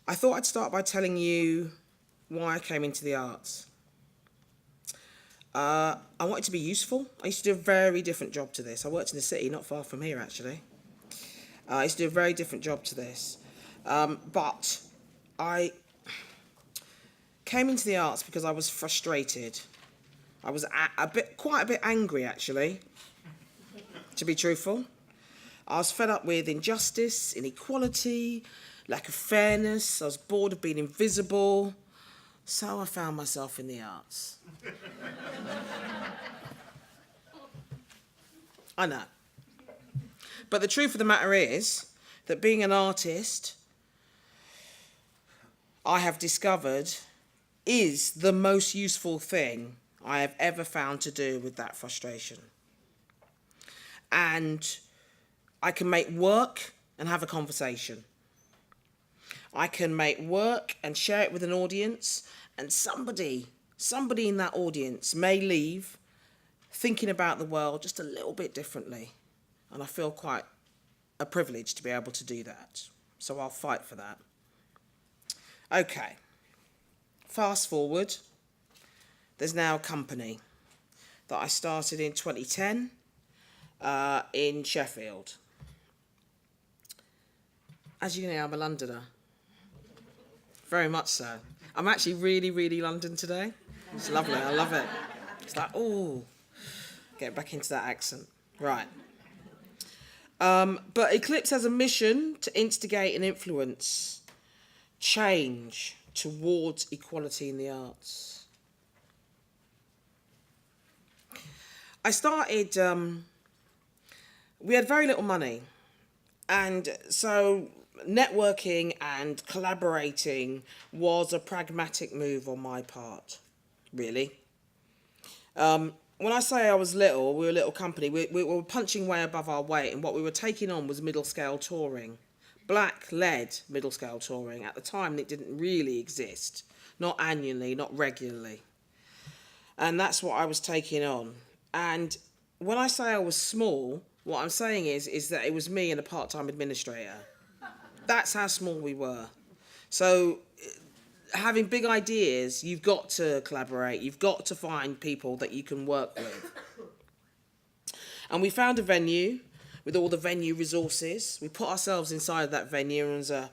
I thought I'd start by telling you why I came into the arts. I wanted to be useful. I used to do a very different job to this. I worked in the city, not far from here, actually. I used to do a very different job to this. But I came into the arts because I was frustrated. I was quite a bit angry, actually, to be truthful. I was fed up with injustice, inequality, lack of fairness. I was bored of being invisible. So I found myself in the arts. I know. But the truth of the matter is that being an artist, I have discovered, is the most useful thing I have ever found to do with that frustration. And I can make work and have a conversation. I can make work and share it with an audience, and somebody in that audience may leave thinking about the world just a little bit differently. And I feel quite a privilege to be able to do that. So I'll fight for that. Okay. Fast forward. There's now a company that I started in 2010 in Sheffield. As you know, I'm a Londoner. Very much so. I'm actually really, really London today. It's lovely. I love it. It's like, oh, get back into that accent. Right. But Eclipse has a mission to instigate and influence change towards equality in the arts. I started, we had very little money. And so networking and collaborating was a pragmatic move on my part, really. When I say I was little, we were a little company, we were punching way above our weight, and what we were taking on was middle-scale touring. Black-led middle-scale touring. At the time, it didn't really exist. Not annually, not regularly. And that's what I was taking on. And when I say I was small, what I'm saying is that it was me and a part-time administrator. That's how small we were. So having big ideas, you've got to collaborate. You've got to find people that you can work with. And we found a venue with all the venue resources. We put ourselves inside that venue as a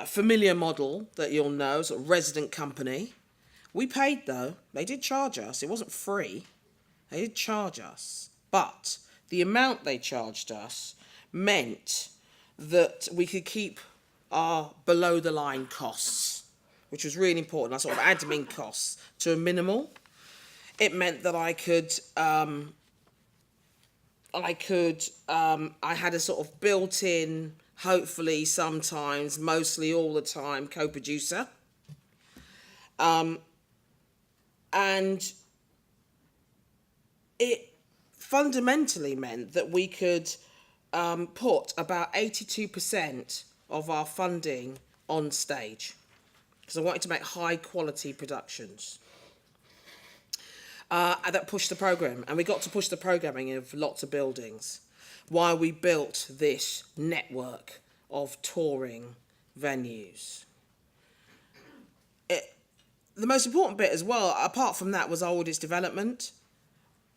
familiar model that you'll know, sort of resident company. We paid, though. They did charge us. It wasn't free. They did charge us. But the amount they charged us meant that we could keep our below-the-line costs, which was really important, our sort of admin costs, to a minimal. It meant that I had a sort of built-in, hopefully sometimes, mostly all the time, co-producer. And it fundamentally meant that we could put about 82% of our funding on stage, because I wanted to make high quality productions. And that pushed the programme, and we got to push the programming of lots of buildings while we built this network of touring venues. The most important bit as well, apart from that, was our audience development,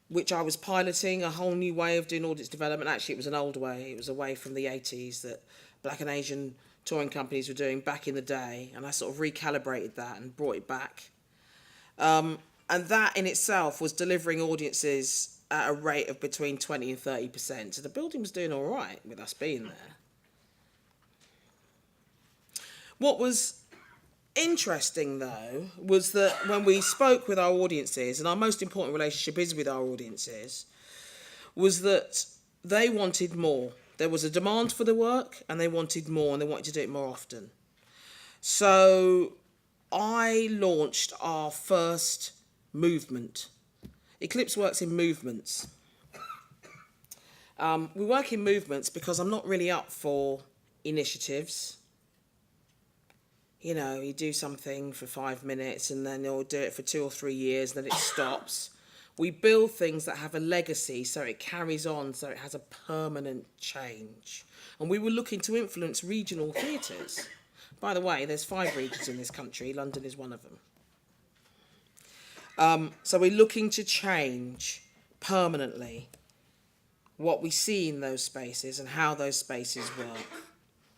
which I was piloting, a whole new way of doing audience development. Actually, it was an old way. It was a way from the 80s that Black and Asian touring companies were doing back in the day, and I sort of recalibrated that and brought it back. And that in itself was delivering audiences at a rate of between 20 and 30%. So the building was doing all right with us being there. What was interesting, though, was that when we spoke with our audiences, and our most important relationship is with our audiences, was that they wanted more. There was a demand for the work, and they wanted more, and they wanted to do it more often. So I launched our first movement. Eclipse works in movements. We work in movements because I'm not really up for initiatives. You know, you do something for 5 minutes and then you'll do it for 2 or 3 years and then it stops. We build things that have a legacy so it carries on, so it has a permanent change. And we were looking to influence regional theatres. By the way, there's 5 regions in this country. London is one of them. So we're looking to change permanently what we see in those spaces and how those spaces work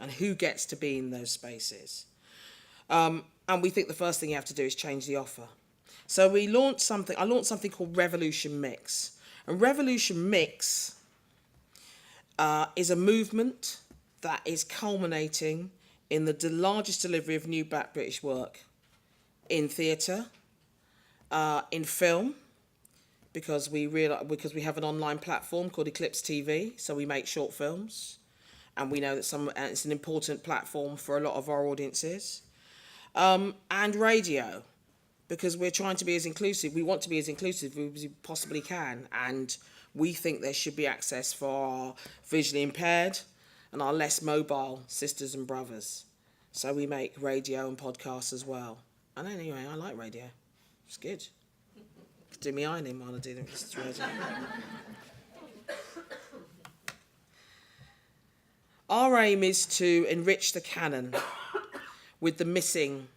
and who gets to be in those spaces. And we think the first thing you have to do is change the offer. So I launched something called Revolution Mix. And Revolution Mix is a movement that is culminating in the largest delivery of new Black British work in theatre, in film, because we have an online platform called Eclipse TV, so we make short films, and we know that it's an important platform for a lot of our audiences, and radio, because we're trying to be as inclusive. We want to be as inclusive as we possibly can, and we think there should be access for our visually impaired and our less mobile sisters and brothers. So we make radio and podcasts as well. And anyway, I like radio. It's good. Do me ironing while I do this radio. Our aim is to enrich the canon with the missing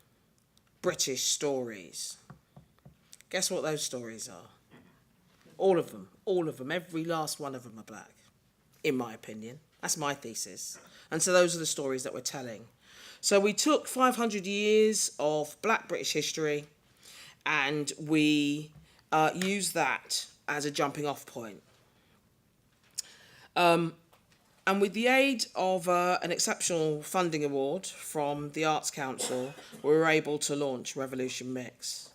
British stories. Guess what those stories are? All of them, every last one of them are black, in my opinion. That's my thesis. And so those are the stories that we're telling. So we took 500 years of Black British history and we used that as a jumping off point. And with the aid of an exceptional funding award from the Arts Council, we were able to launch Revolution Mix.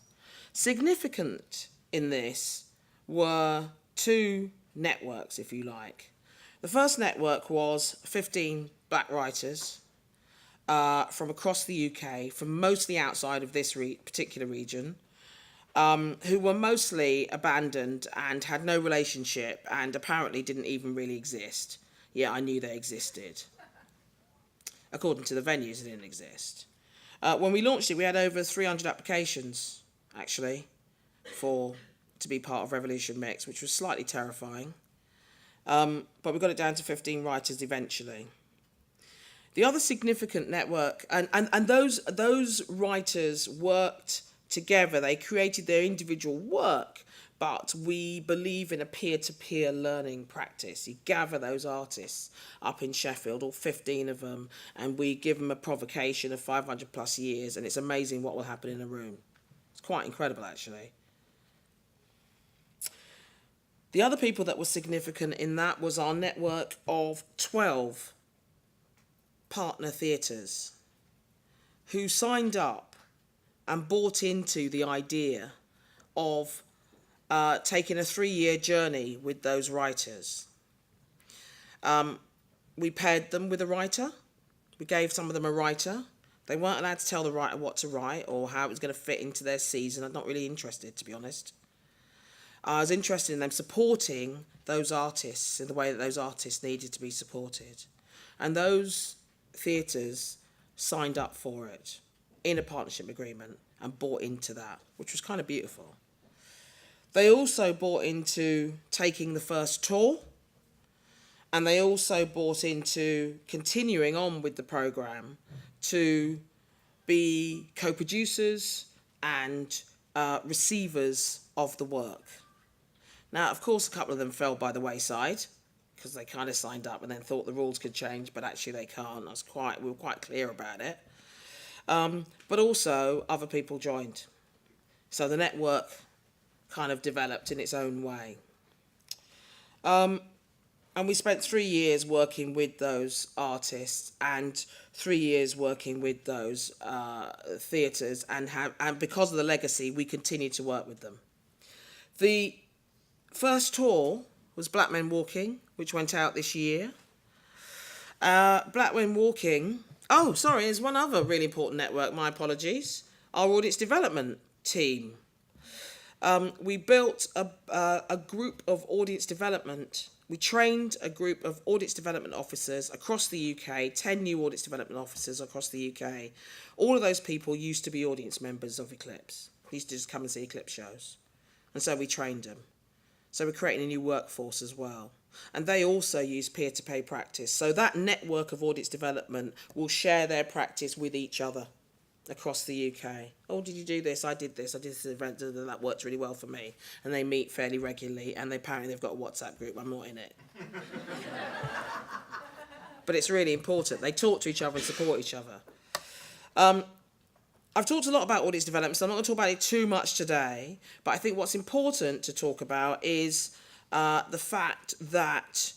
Significant in this were 2 networks, if you like. The first network was 15 black writers from across the UK, from mostly outside of this particular region, who were mostly abandoned and had no relationship and apparently didn't even really exist. Yeah, I knew they existed. According to the venues, they didn't exist. When we launched it, we had over 300 applications, actually, to be part of Revolution Mix, which was slightly terrifying. But we got it down to 15 writers eventually. The other significant network, and those writers worked together. They created their individual work, but we believe in a peer-to-peer learning practice. You gather those artists up in Sheffield, all 15 of them, and we give them a provocation of 500 plus years, and it's amazing what will happen in a room. It's quite incredible, actually. The other people that were significant in that was our network of 12 partner theatres who signed up and bought into the idea of taking a 3-year journey with those writers. We paired them with a writer. We gave some of them a writer. They weren't allowed to tell the writer what to write or how it was going to fit into their season. I'm not really interested, to be honest. I was interested in them supporting those artists in the way that those artists needed to be supported. And those theatres signed up for it in a partnership agreement and bought into that, which was kind of beautiful. They also bought into taking the first tour, and they also bought into continuing on with the programme to be co-producers and receivers of the work. Now, of course, a couple of them fell by the wayside because they kind of signed up and then thought the rules could change, but actually they can't. We were quite clear about it. But also, other people joined. So the network kind of developed in its own way. And we spent 3 years working with those artists and 3 years working with those theatres, and because of the legacy, we continue to work with them. The first tour was Black Men Walking, which went out this year. Black Men Walking... Oh, sorry, there's one other really important network, my apologies. Our audience development team. We built a group of audience development. We trained a group of audience development officers across the UK, 10 new audience development officers across the UK. All of those people used to be audience members of Eclipse. They used to just come and see Eclipse shows. And so we trained them. So we're creating a new workforce as well. and they also use peer-to-peer practice. So that network of audits development will share their practice with each other across the UK. Oh, did you do this? I did this. I did this event. That worked really well for me. And they meet fairly regularly, and apparently they've got a WhatsApp group. I'm not in it. But it's really important. They talk to each other and support each other. I've talked a lot about audits development, so I'm not going to talk about it too much today. But I think what's important to talk about is the fact that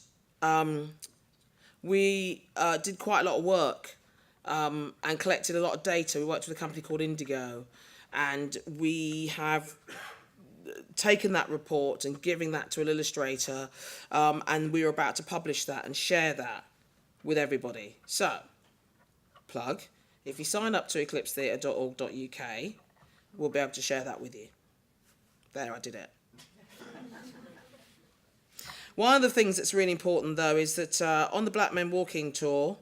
we did quite a lot of work and collected a lot of data. We worked with a company called Indigo, and we have taken that report and giving that to an illustrator, and we are about to publish that and share that with everybody. So, plug. If you sign up to eclipsetheatre.org.uk, we'll be able to share that with you. There, I did it. One of the things that's really important, though, is that on the Black Men Walking Tour,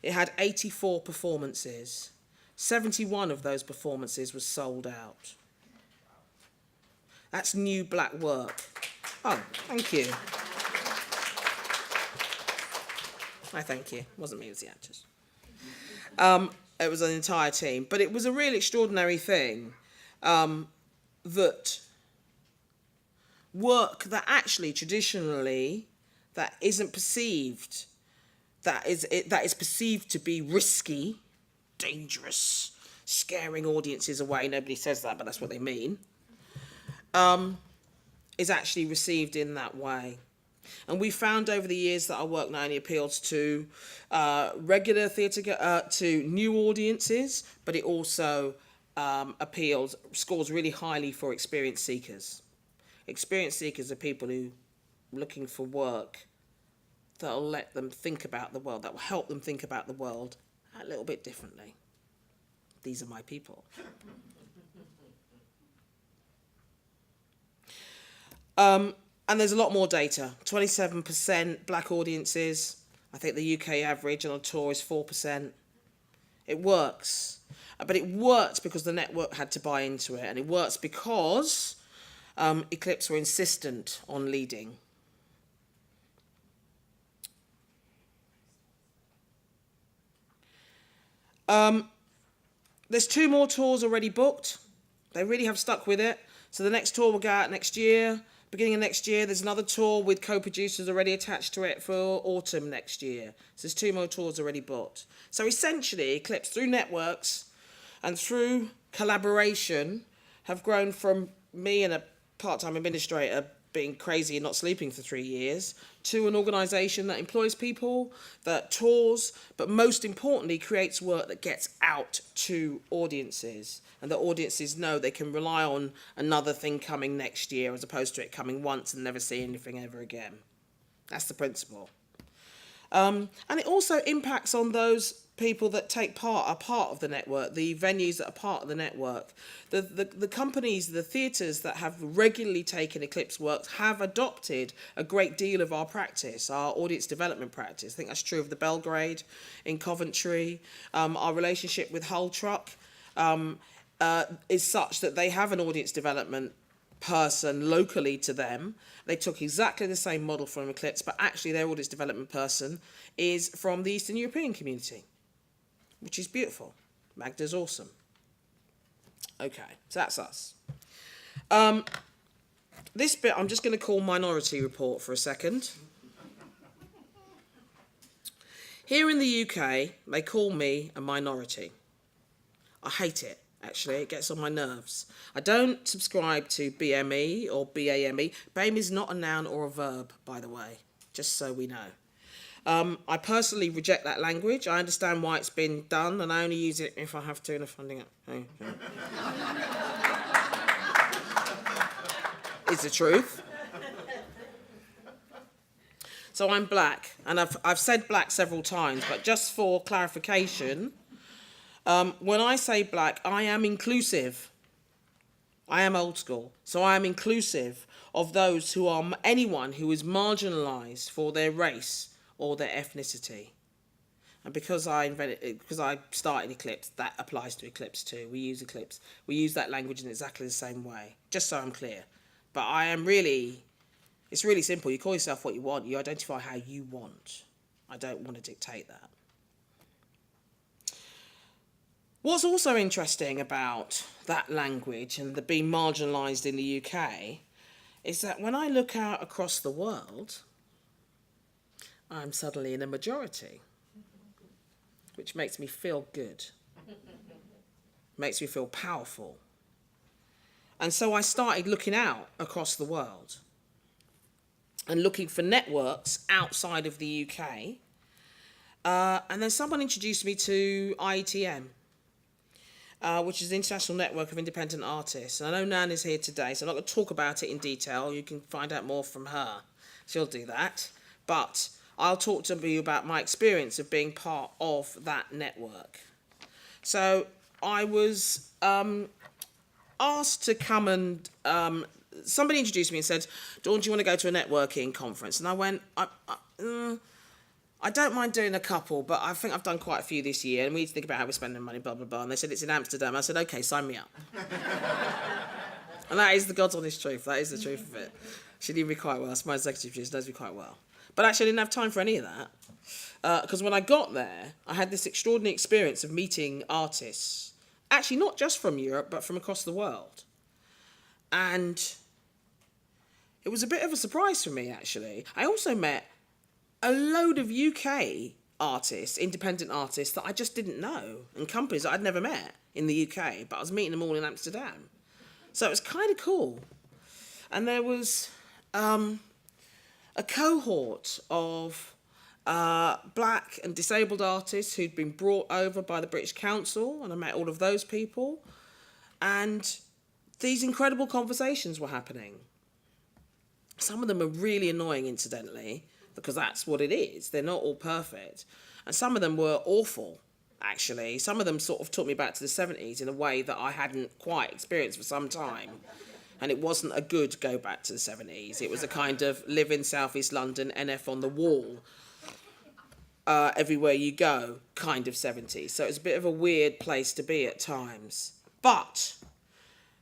it had 84 performances. 71 of those performances were sold out. That's new black work. Oh, thank you. I thank you. It wasn't me, it was the actors. It was an entire team. But it was a really extraordinary thing that work that actually traditionally that isn't perceived, that is perceived to be risky, dangerous, scaring audiences away. Nobody says that, but that's what they mean. Is actually received in that way. And we found over the years that our work not only appeals to regular theatre, to new audiences, but it also scores really highly for experience seekers. Experience seekers are people who are looking for work that will let them think about the world, that will help them think about the world a little bit differently. These are my people. And there's a lot more data. 27% black audiences. I think the UK average on a tour is 4%. It works. But it worked because the network had to buy into it. And it works because Eclipse were insistent on leading. There's 2 more tours already booked. They really have stuck with it. So the next tour will go out next year. Beginning of next year, there's another tour with co-producers already attached to it for autumn next year. So there's 2 more tours already booked. So essentially, Eclipse, through networks and through collaboration, have grown from me and a part-time administrator being crazy and not sleeping for 3 years, to an organisation that employs people, that tours, but most importantly creates work that gets out to audiences, and that audiences know they can rely on another thing coming next year as opposed to it coming once and never see anything ever again. That's the principle. And it also impacts on those people that are part of the network, the venues that are part of the network. The companies, the theatres that have regularly taken Eclipse works have adopted a great deal of our practice, our audience development practice. I think that's true of the Belgrade in Coventry. Our relationship with Hull Truck is such that they have an audience development person locally to them. They took exactly the same model from Eclipse, but actually their audience development person is from the Eastern European community, which is beautiful. Magda's awesome. Okay, so that's us. This bit I'm just going to call Minority Report for a second. Here in the UK, they call me a minority. I hate it, actually. It gets on my nerves. I don't subscribe to BME or BAME. BAME is not a noun or a verb, by the way, just so we know. I personally reject that language. I understand why it's been done, and I only use it if I have to in a funding. It's the truth. So I'm black, and I've said black several times, but just for clarification, when I say black, I am inclusive. I am old school, so I am inclusive of those who are anyone who is marginalised for their race or their ethnicity. And because I started Eclipse, that applies to Eclipse too. We use Eclipse. We use that language in exactly the same way, just so I'm clear. But I am really It's really simple. You call yourself what you want. You identify how you want. I don't want to dictate that. What's also interesting about that language and the being marginalised in the UK is that when I look out across the world, I'm suddenly in a majority, which makes me feel good, makes me feel powerful. And so I started looking out across the world and looking for networks outside of the UK. And then someone introduced me to IETM, which is the International Network of Independent Artists. And I know Nan is here today, so I'm not going to talk about it in detail. You can find out more from her. She'll do that. But I'll talk to you about my experience of being part of that network. So I was asked to come and... somebody introduced me and said, Dawn, do you want to go to a networking conference? And I went, I don't mind doing a couple, but I think I've done quite a few this year, and we need to think about how we're spending money, blah, blah, blah. And they said, it's in Amsterdam. I said, okay, sign me up. And that is the God's honest truth. That is the truth of it. She knew me quite well. That's my executive. She knows me quite well. But actually, I didn't have time for any of that. Because when I got there, I had this extraordinary experience of meeting artists. Actually, not just from Europe, but from across the world. And it was a bit of a surprise for me, actually. I also met a load of UK artists, independent artists that I just didn't know, and companies that I'd never met in the UK, but I was meeting them all in Amsterdam. So it was kind of cool. And there was a cohort of black and disabled artists who'd been brought over by the British Council, and I met all of those people. And these incredible conversations were happening. Some of them are really annoying, incidentally, because that's what it is. They're not all perfect. And some of them were awful, actually. Some of them sort of took me back to the 70s in a way that I hadn't quite experienced for some time. And it wasn't a good go back to the 70s. It was a kind of live in South East London, NF on the wall, everywhere you go kind of 70s. So it was a bit of a weird place to be at times. But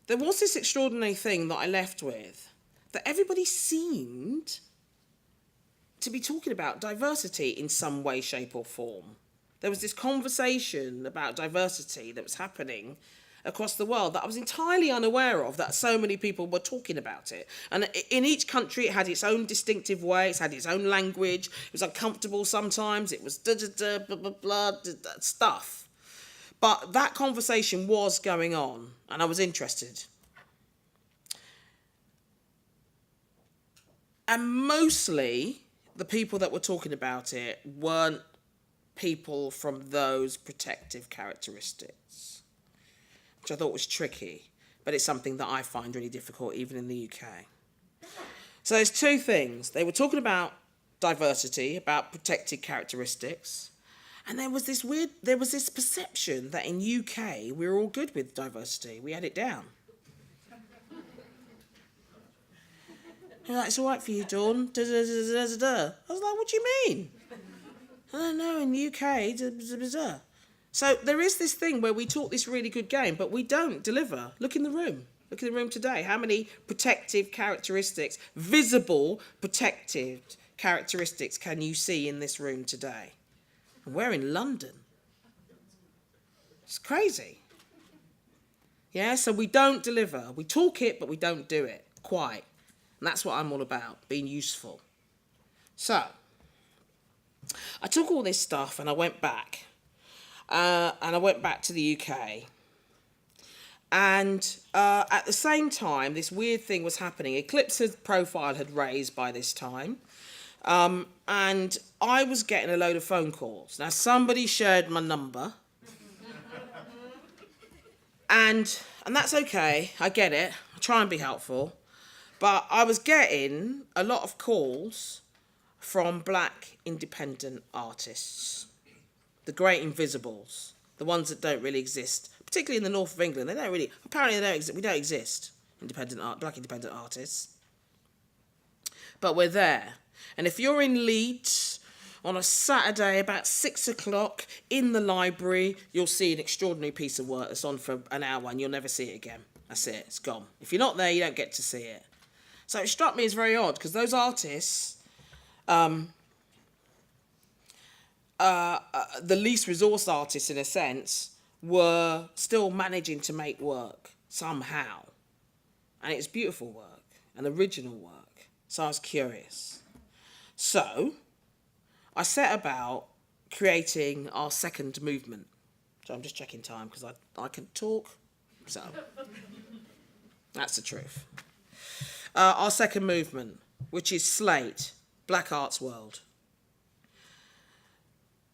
there was this extraordinary thing that I left with, that everybody seemed to be talking about diversity in some way, shape or form. There was this conversation about diversity that was happening across the world that I was entirely unaware of, that so many people were talking about it. And in each country, it had its own distinctive way, it had its own language, it was uncomfortable sometimes, it was da-da-da, blah, blah, blah, stuff. But that conversation was going on, and I was interested. And mostly, the people that were talking about it weren't people from those protective characteristics, which I thought was tricky, but it's something that I find really difficult even in the UK. So there's two things. They were talking about diversity, about protected characteristics, and there was this perception that in UK we were all good with diversity. We had it down. You're like, it's all right for you, Dawn. Da, da, da, da, da, da. I was like, what do you mean? I don't know, in the UK, da, da, da, da. So there is this thing where we talk this really good game, but we don't deliver. Look in the room. Look in the room today. How many protective characteristics, visible protective characteristics can you see in this room today? And we're in London. It's crazy. Yeah, so we don't deliver. We talk it, but we don't do it quite. And that's what I'm all about, being useful. So, I took all this stuff and I went back. And I went back to the UK. And at the same time, this weird thing was happening. Eclipse's profile had raised by this time. And I was getting a load of phone calls. Now, somebody shared my number. And that's okay. I get it. I try and be helpful. But I was getting a lot of calls from black independent artists, the great invisibles, the ones that don't really exist, particularly in the north of England. Apparently they don't exist. We don't exist, black independent artists. But we're there. And if you're in Leeds on a Saturday about 6 o'clock in the library, you'll see an extraordinary piece of work that's on for an hour and you'll never see it again. That's it. It's gone. If you're not there, you don't get to see it. So it struck me as very odd because those artists, the least resourced artists in a sense, were still managing to make work somehow. And it's beautiful work and original work. So I was curious. So I set about creating our second movement. So I'm just checking time because I can talk. So that's the truth. Our second movement, which is Slate, Black Arts World.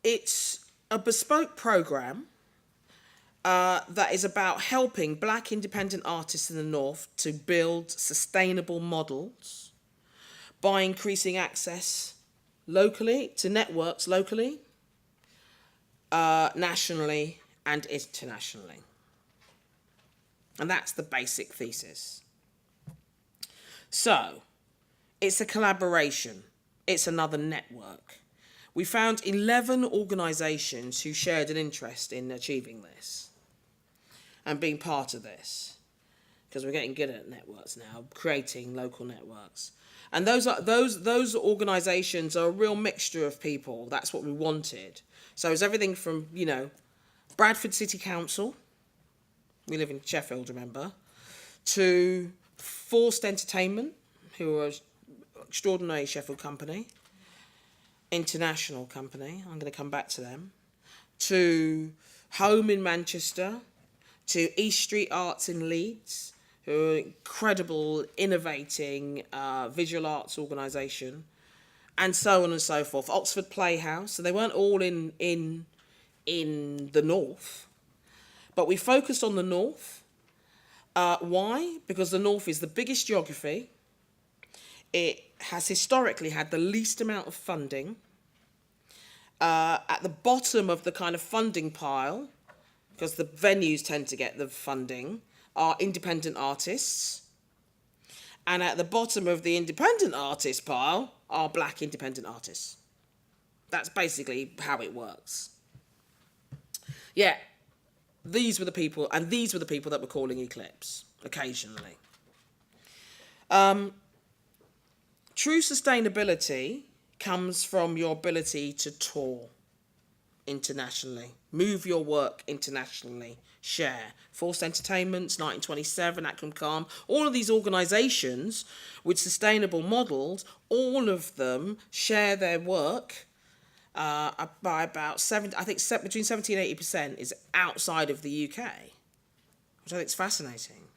It's a bespoke program that is about helping black independent artists in the North to build sustainable models by increasing access locally to networks locally, nationally and internationally. And that's the basic thesis. So, it's a collaboration. It's another network. We found 11 organisations who shared an interest in achieving this and being part of this, because we're getting good at networks now, creating local networks. And those organisations are a real mixture of people. That's what we wanted. So it's everything from, Bradford City Council, we live in Sheffield, remember, to Forced Entertainment, who are an extraordinary Sheffield company, international company, I'm going to come back to them, to Home in Manchester, to East Street Arts in Leeds, who are an incredible, innovating visual arts organisation, and so on and so forth. Oxford Playhouse, so they weren't all in the North, but we focused on the North. Why? Because the North is the biggest geography. It has historically had the least amount of funding. At the bottom of the kind of funding pile, because the venues tend to get the funding, are independent artists. And at the bottom of the independent artist pile are black independent artists. That's basically how it works. Yeah, these were the people that were calling Eclipse, occasionally. True sustainability comes from your ability to tour internationally, move your work internationally, share. Forced Entertainments, 1927, Acton Calm, all of these organisations with sustainable models, all of them share their work by about between 70 and 80% is outside of the UK, which I think is fascinating.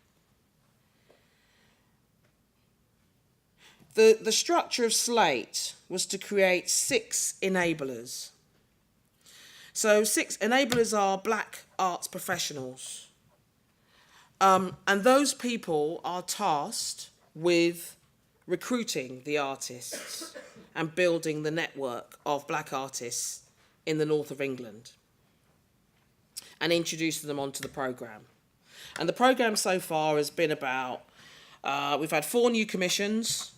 The structure of Slate was to create 6 enablers. So 6 enablers are black arts professionals. And those people are tasked with recruiting the artists and building the network of black artists in the north of England and introducing them onto the programme. And the programme so far has been about, we've had 4 new commissions,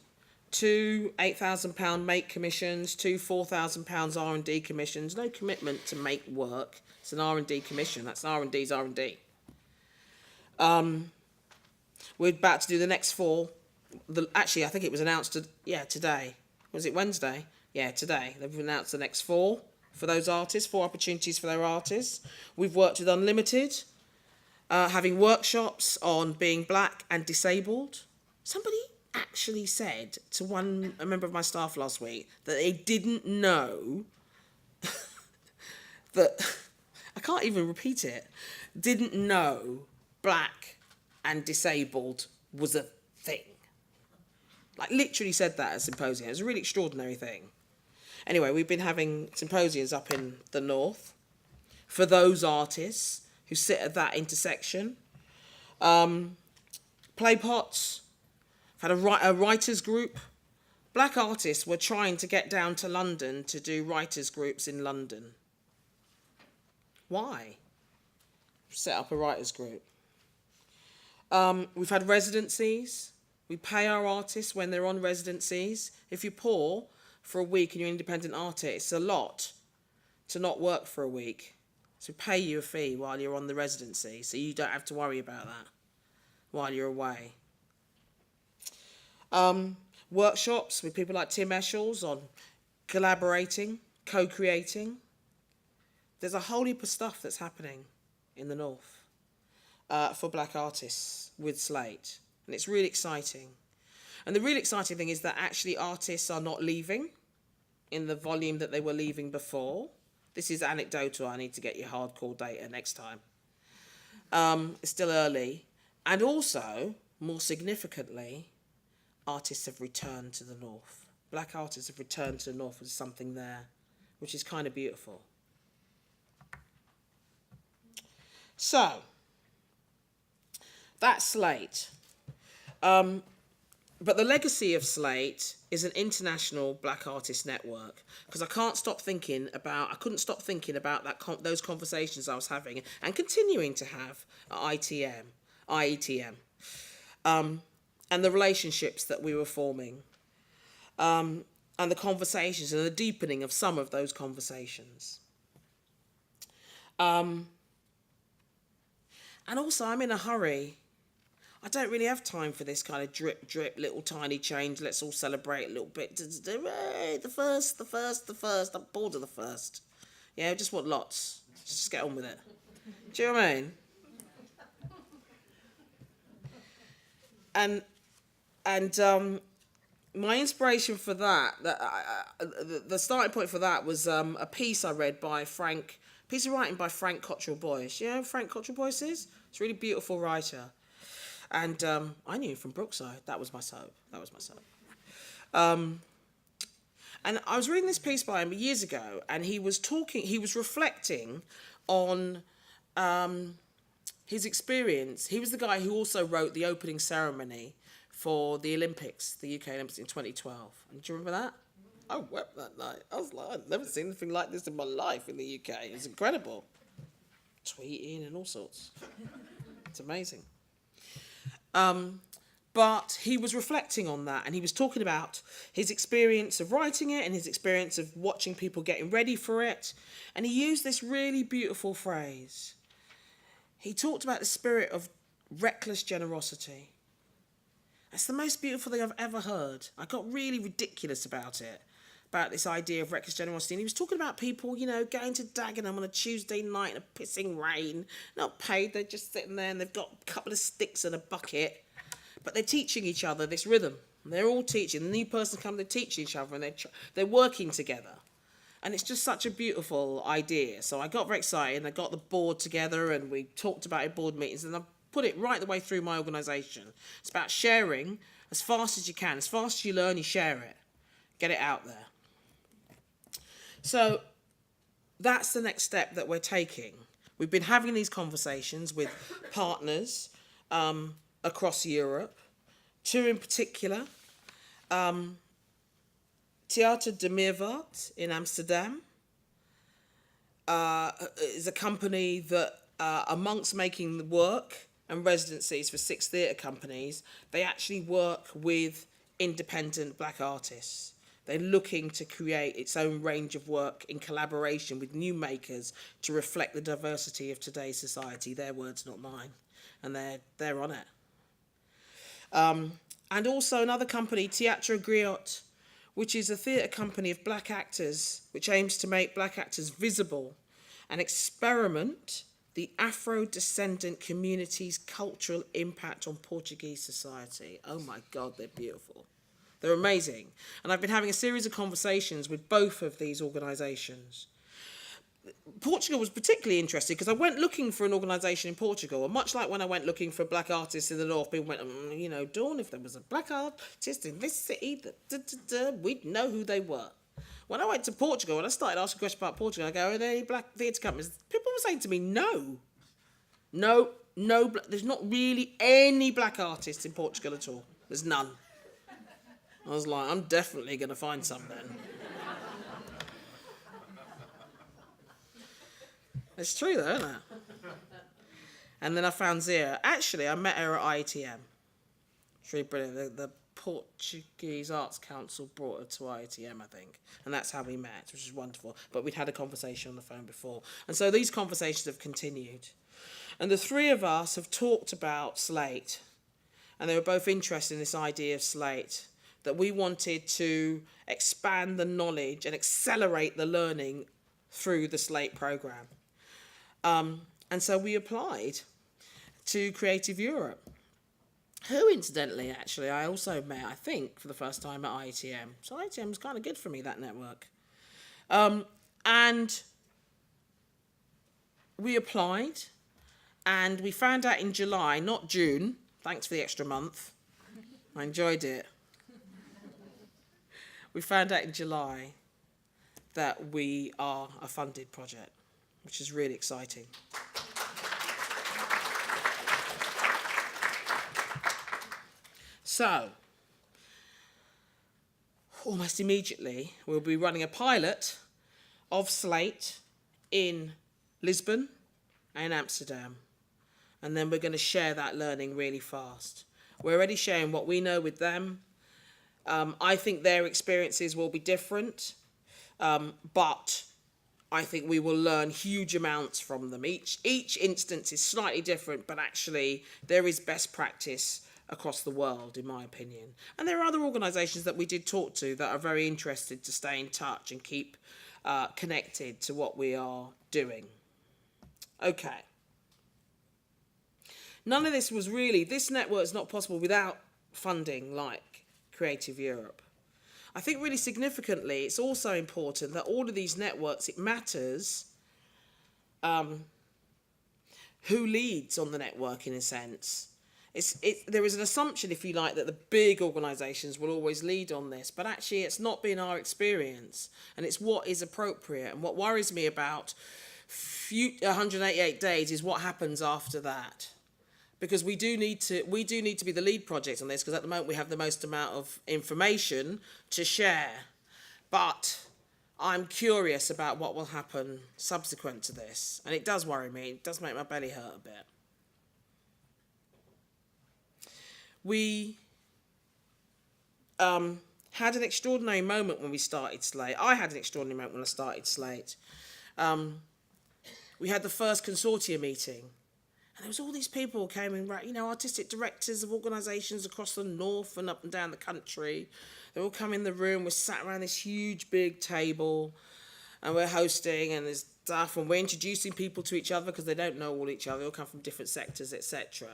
2 £8,000 make commissions, 2 £4,000 R&D commissions. No commitment to make work. It's an R&D commission. That's R&D's R&D. We're about to do the next 4. Actually, I think it was announced today. Was it Wednesday? Yeah, today. They've announced the next 4 for those artists, 4 opportunities for their artists. We've worked with Unlimited, having workshops on being black and disabled. Somebody actually said to a member of my staff last week that they didn't know that, I can't even repeat it, didn't know black and disabled was a thing. Like, literally said that at a symposium. It was a really extraordinary thing. Anyway, we've been having symposiums up in the north for those artists who sit at that intersection. Playpots. Had a writers group. Black artists were trying to get down to London to do writers groups in London. Why? Set up a writers group. We've had residencies. We pay our artists when they're on residencies. If you're poor for a week and you're an independent artist, it's a lot to not work for a week. So we pay you a fee while you're on the residency, so you don't have to worry about that while you're away. Workshops with people like Tim Eshells on collaborating, co-creating. There's a whole heap of stuff that's happening in the North for black artists with Slate. And it's really exciting. And the really exciting thing is that actually artists are not leaving in the volume that they were leaving before. This is anecdotal. I need to get you hardcore data next time. It's still early. And also, more significantly, artists have returned to the North. Black artists have returned to the North with something there, which is kind of beautiful. So, that's Slate. But the legacy of Slate is an international black artist network, because I couldn't stop thinking about those conversations I was having and continuing to have at IETM, and the relationships that we were forming, and the conversations and the deepening of some of those conversations. And also, I'm in a hurry. I don't really have time for this kind of drip, little tiny change. Let's all celebrate a little bit. Hooray, the first. I'm bored of the first. Yeah, I just want lots. Just get on with it. Do you know what I mean? And my inspiration for the starting point for that was a piece I read by piece of writing by Frank Cottrell Boyce. You know who Frank Cottrell Boyce is? He's a really beautiful writer. And I knew him from Brookside. That was my soap. And I was reading this piece by him years ago, and he was reflecting on his experience. He was the guy who also wrote the opening ceremony for the Olympics, the UK Olympics in 2012. And do you remember that? I wept that night. I was like, I'd never seen anything like this in my life in the UK. It was incredible. Tweeting and all sorts. It's amazing. But he was reflecting on that, and he was talking about his experience of writing it and his experience of watching people getting ready for it. And he used this really beautiful phrase. He talked about the spirit of reckless generosity. That's the most beautiful thing I've ever heard. I got really ridiculous about it, about this idea of reckless generosity. And he was talking about people, going to Dagenham on a Tuesday night in a pissing rain, not paid, they're just sitting there and they've got a couple of sticks and a bucket, but they're teaching each other this rhythm. They're all teaching. The new person comes, they teach each other, and they're working together. And it's just such a beautiful idea. So I got very excited, and I got the board together, and we talked about it at board meetings, and I put it right the way through my organisation. It's about sharing as fast as you can. As fast as you learn, you share it. Get it out there. So that's the next step that we're taking. We've been having these conversations with partners across Europe, two in particular. Theater de Meerwaarde in Amsterdam is a company that, amongst making the work and residencies for 6 theatre companies, they actually work with independent black artists. They're looking to create its own range of work in collaboration with new makers to reflect the diversity of today's society. Their words, not mine. And they're on it. And also another company, Théâtre Griot, which is a theatre company of black actors, which aims to make black actors visible and experiment the Afro-descendant community's cultural impact on Portuguese society. Oh my God, they're beautiful. They're amazing. And I've been having a series of conversations with both of these organisations. Portugal was particularly interesting because I went looking for an organisation in Portugal, and much like when I went looking for black artists in the north, people went, Dawn, if there was a black artist in this city, we'd know who they were. When I went to Portugal and I started asking questions about Portugal, I go, are there any black theatre companies? People were saying to me, no, there's not really any black artists in Portugal at all. There's none. I was like, I'm definitely going to find some then. It's true though, isn't it? And then I found Zia. Actually, I met her at IETM. It's really brilliant. The Portuguese Arts Council brought her to IETM, I think. And that's how we met, which is wonderful. But we'd had a conversation on the phone before. And so these conversations have continued. And the three of us have talked about Slate and they were both interested in this idea of Slate, that we wanted to expand the knowledge and accelerate the learning through the Slate program. And so we applied to Creative Europe, who incidentally, actually, I also met, I think, for the first time at IETM. So IETM was kind of good for me, that network. And we applied, and we found out in July, not June, thanks for the extra month. I enjoyed it. We found out in July that we are a funded project, which is really exciting. So, almost immediately, we'll be running a pilot of Slate in Lisbon and Amsterdam. And then we're going to share that learning really fast. We're already sharing what we know with them. I think their experiences will be different, but I think we will learn huge amounts from them. Each instance is slightly different, but actually there is best practice across the world, in my opinion. And there are other organisations that we did talk to that are very interested to stay in touch and keep connected to what we are doing. Okay. None of this was really, this network is not possible without funding like Creative Europe. I think really significantly, it's also important that all of these networks, it matters who leads on the network in a sense. There is an assumption, if you like, that the big organisations will always lead on this, but actually it's not been our experience, and it's what is appropriate. And what worries me about 188 days is what happens after that. Because we do need to be the lead project on this, because at the moment we have the most amount of information to share. But I'm curious about what will happen subsequent to this. And it does worry me. It does make my belly hurt a bit. We had an extraordinary moment when we started Slate. I had an extraordinary moment when I started Slate. We had the first consortia meeting. And there was all these people came in, artistic directors of organisations across the north and up and down the country. They all come in the room. We're sat around this huge, big table, and we're hosting and there's stuff, and we're introducing people to each other because they don't know all each other. They all come from different sectors, etc.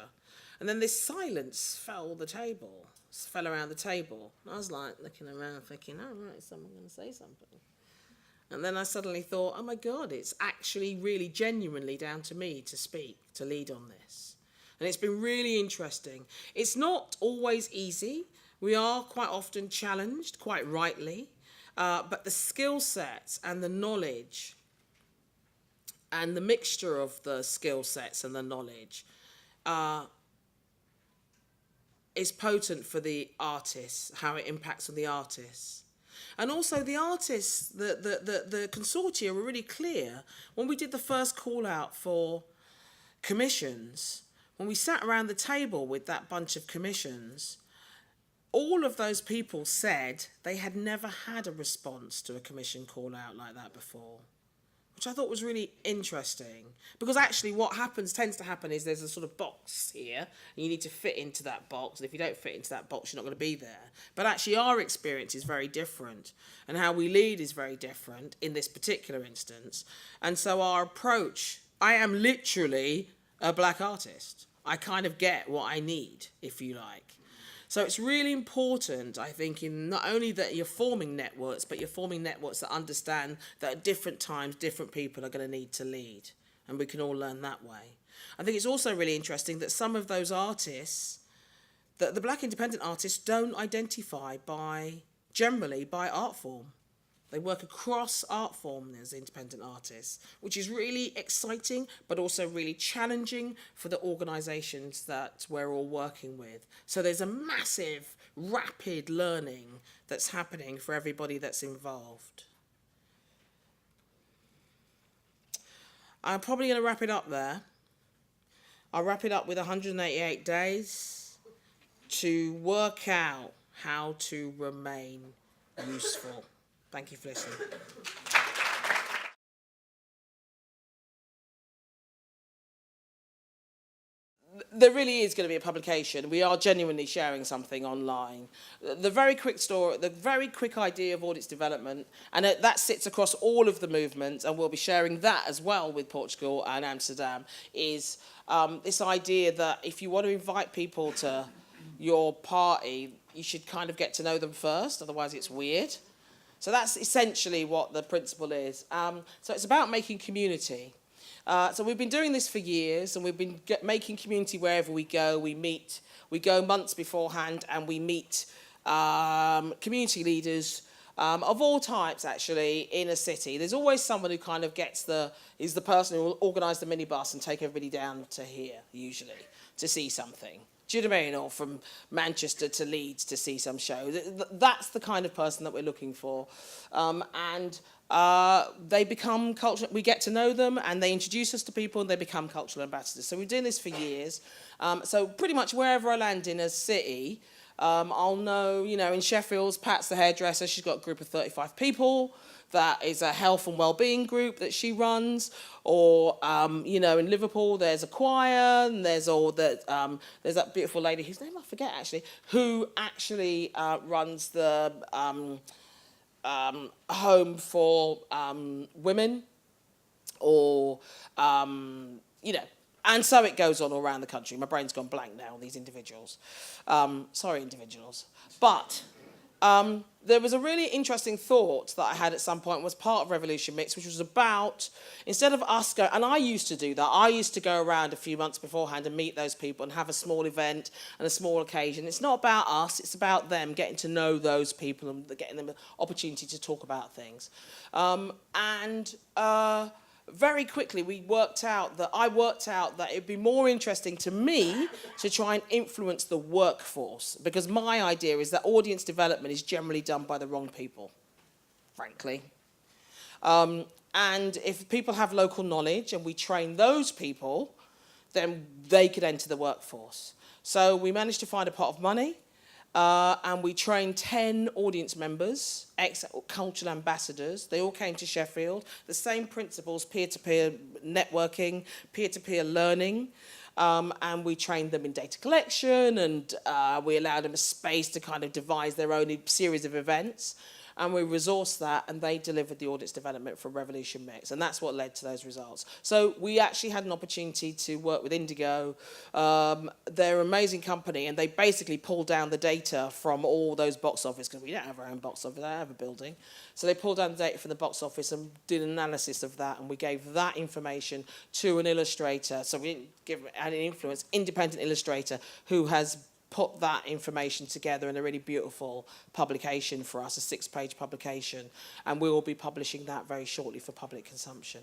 And then this silence fell around the table. And I was like looking around thinking, oh, right, is someone going to say something? And then I suddenly thought, oh my God, it's actually really genuinely down to me to speak, to lead on this. And it's been really interesting. It's not always easy. We are quite often challenged, quite rightly. But the skill sets and the knowledge and the mixture of the skill sets and the knowledge is potent for the artists, how it impacts on the artists. And also the artists, the consortia were really clear. When we did the first call out for commissions, when we sat around the table with that bunch of commissions, all of those people said they had never had a response to a commission call out like that before, which I thought was really interesting. Because actually what tends to happen is there's a sort of box here, and you need to fit into that box. And if you don't fit into that box, you're not going to be there. But actually our experience is very different, and how we lead is very different in this particular instance. And so our approach, I am literally a black artist. I kind of get what I need, if you like. So it's really important, I think, in not only that you're forming networks, but you're forming networks that understand that at different times, different people are going to need to lead. And we can all learn that way. I think it's also really interesting that some of those artists, that the black independent artists don't identify generally by art form. They work across art forms as independent artists, which is really exciting, but also really challenging for the organisations that we're all working with. So there's a massive, rapid learning that's happening for everybody that's involved. I'm probably going to wrap it up there. I'll wrap it up with 188 days to work out how to remain useful. Thank you for listening. there really is going to be a publication. We are genuinely sharing something online. The very quick story, the very quick idea of audits development, and that sits across all of the movements, and we'll be sharing that as well with Portugal and Amsterdam, is this idea that if you want to invite people to your party, you should kind of get to know them first, otherwise it's weird. So that's essentially what the principle is. So it's about making community. So we've been doing this for years, and we've been making community wherever we go. We meet, we go months beforehand, and we meet community leaders of all types, actually, in a city. There's always someone who kind of is the person who will organise the minibus and take everybody down to here, usually, to see something. Do you know what I mean? Or from Manchester to Leeds to see some show. That's the kind of person that we're looking for. They become cultural, we get to know them, and they introduce us to people, and they become cultural ambassadors. So we're doing this for years. So pretty much wherever I land in a city, I'll know, you know, in Sheffield, Pat's the hairdresser, she's got a group of 35 people. That is a health and well-being group that she runs. Or, you know, in Liverpool, there's a choir, and there's that beautiful lady, whose name I forget, actually, who actually runs the home for women, or, you know, and so it goes on all around the country. My brain's gone blank now, these individuals. Sorry, individuals. But there was a really interesting thought that I had at some point, was part of Revolution Mix, which was about, instead of us going, and I used to do that, I used to go around a few months beforehand and meet those people and have a small event and a small occasion. It's not about us, it's about them, getting to know those people and getting them an opportunity to talk about things. Very quickly I worked out that it'd be more interesting to me to try and influence the workforce, because my idea is that audience development is generally done by the wrong people, frankly. And if people have local knowledge and we train those people, then they could enter the workforce. So we managed to find a pot of money. And we trained 10 audience members, ex-cultural ambassadors. They all came to Sheffield. The same principles, peer-to-peer networking, peer-to-peer learning. And we trained them in data collection, and we allowed them a space to kind of devise their own series of events. And we resourced that, and they delivered the audits development for Revolution Mix, and that's what led to those results. So we actually had an opportunity to work with Indigo. They're an amazing company, and they basically pulled down the data from all those box office, because we don't have our own box office, I don't have a building. So they pulled down the data from the box office and did an analysis of that, and we gave that information to an illustrator. So we didn't give an influence, independent illustrator who has put that information together in a really beautiful publication for us, a 6-page publication, and we will be publishing that very shortly for public consumption.